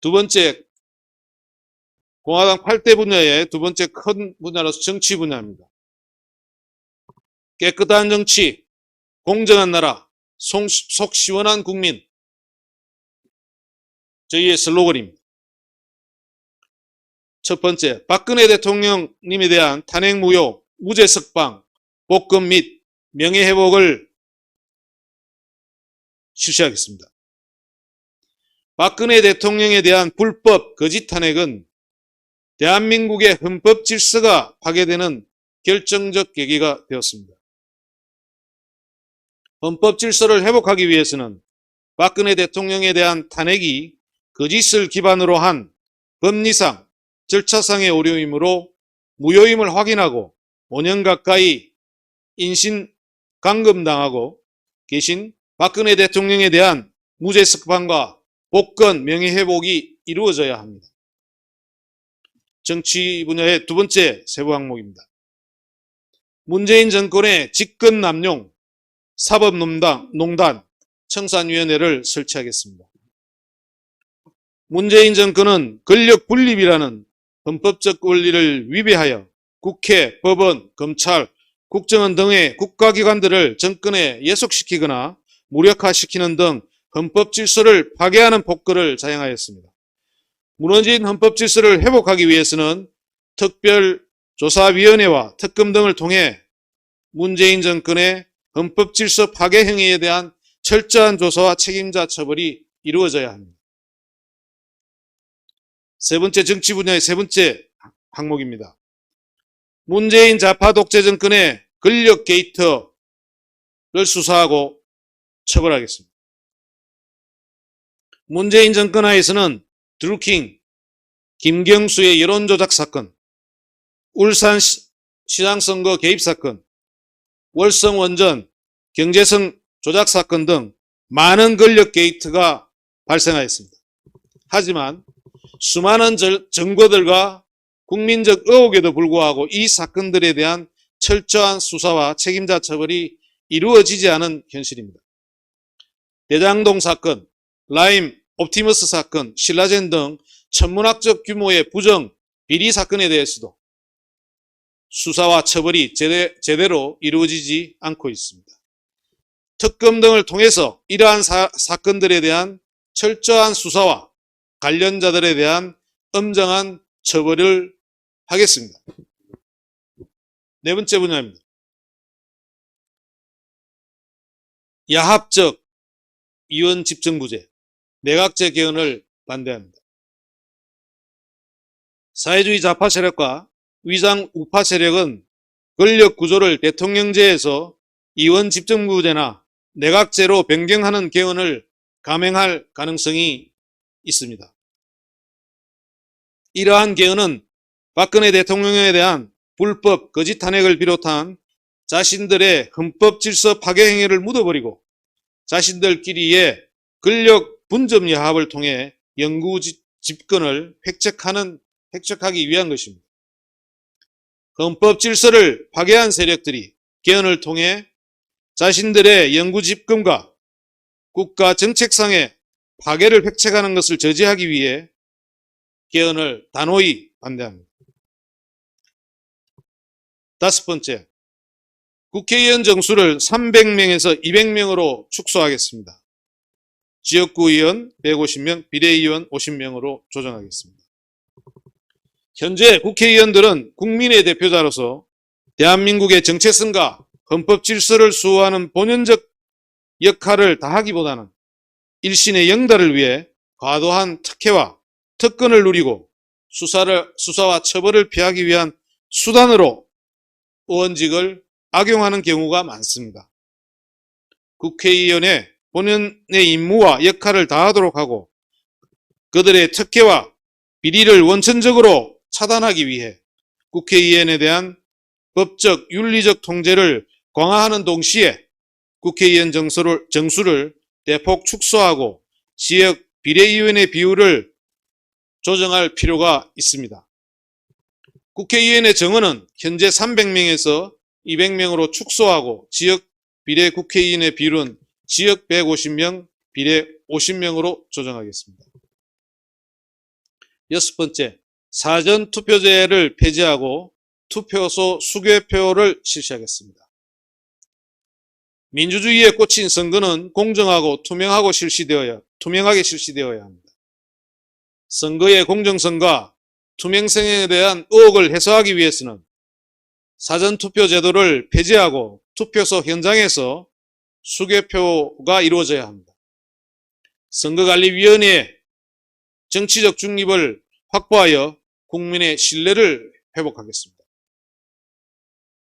두 번째, 공화당 8대 분야의 두 번째 큰 분야로서 정치 분야입니다. 깨끗한 정치, 공정한 나라, 속 시원한 국민. 저희의 슬로건입니다. 첫 번째, 박근혜 대통령님에 대한 탄핵 무효, 무죄 석방, 복권 및 명예회복을 실시하겠습니다. 박근혜 대통령에 대한 불법 거짓 탄핵은 대한민국의 헌법 질서가 파괴되는 결정적 계기가 되었습니다. 헌법 질서를 회복하기 위해서는 박근혜 대통령에 대한 탄핵이 거짓을 기반으로 한 법리상, 절차상의 오류이므로 무효임을 확인하고 5년 가까이 인신 감금당하고 계신 박근혜 대통령에 대한 무죄 석방과 복권 명예회복이 이루어져야 합니다. 정치 분야의 두 번째 세부 항목입니다. 문재인 정권의 직권남용 사법농단 청산위원회를 설치하겠습니다. 문재인 정권은 권력 분립이라는 헌법적 원리를 위배하여 국회, 법원, 검찰, 국정원 등의 국가기관들을 정권에 예속시키거나 무력화시키는 등 헌법 질서를 파괴하는 폭거를 자행하였습니다. 무너진 헌법 질서를 회복하기 위해서는 특별조사위원회와 특검 등을 통해 문재인 정권의 헌법 질서 파괴 행위에 대한 철저한 조사와 책임자 처벌이 이루어져야 합니다. 세 번째, 정치 분야의 세 번째 항목입니다. 문재인 좌파 독재 정권의 권력 게이트를 수사하고 처벌하겠습니다. 문재인 정권 하에서는 드루킹, 김경수의 여론조작 사건, 울산 시장선거 개입 사건, 월성 원전 경제성 조작 사건 등 많은 권력 게이트가 발생하였습니다. 하지만 수많은 증거들과 국민적 의혹에도 불구하고 이 사건들에 대한 철저한 수사와 책임자 처벌이 이루어지지 않은 현실입니다. 대장동 사건, 라임 옵티머스 사건, 신라젠 등 천문학적 규모의 부정, 비리 사건에 대해서도 수사와 처벌이 제대로 이루어지지 않고 있습니다. 특검 등을 통해서 이러한 사건들에 대한 철저한 수사와 관련자들에 대한 엄정한 처벌을 하겠습니다. 네 번째 분야입니다. 야합적 이원 집정부제, 내각제 개헌을 반대합니다. 사회주의 좌파 세력과 위장 우파 세력은 권력 구조를 대통령제에서 이원 집정부제나 내각제로 변경하는 개헌을 감행할 가능성이 있습니다. 이러한 개헌은 박근혜 대통령에 대한 불법 거짓 탄핵을 비롯한 자신들의 헌법 질서 파괴 행위를 묻어버리고 자신들끼리의 권력 분점 야합을 통해 영구 집권을 획책하기 위한 것입니다. 헌법 질서를 파괴한 세력들이 개헌을 통해 자신들의 영구 집권과 국가 정책상의 파괴를 획책하는 것을 저지하기 위해 개헌을 단호히 반대합니다. 다섯 번째, 국회의원 정수를 300명에서 200명으로 축소하겠습니다. 지역구 의원 150명, 비례의원 50명으로 조정하겠습니다. 현재 국회의원들은 국민의 대표자로서 대한민국의 정체성과 헌법 질서를 수호하는 본연적 역할을 다하기보다는 일신의 영달을 위해 과도한 특혜와 특권을 누리고 수사와 처벌을 피하기 위한 수단으로 의원직을 악용하는 경우가 많습니다. 국회의원의 본연의 임무와 역할을 다하도록 하고 그들의 특혜와 비리를 원천적으로 차단하기 위해 국회의원에 대한 법적, 윤리적 통제를 강화하는 동시에 국회의원 정수를 대폭 축소하고 지역 비례의원의 비율을 조정할 필요가 있습니다. 국회의원의 정원은 현재 300명에서 200명으로 축소하고 지역 비례 국회의원의 비율은 지역 150명, 비례 50명으로 조정하겠습니다. 6번째, 사전투표제를 폐지하고 투표소 수개표를 실시하겠습니다. 민주주의에 꽂힌 선거는 공정하고 투명하게 실시되어야 합니다. 선거의 공정성과 투명성에 대한 의혹을 해소하기 위해서는 사전투표 제도를 폐지하고 투표소 현장에서 수개표가 이루어져야 합니다. 선거관리위원회의 정치적 중립을 확보하여 국민의 신뢰를 회복하겠습니다.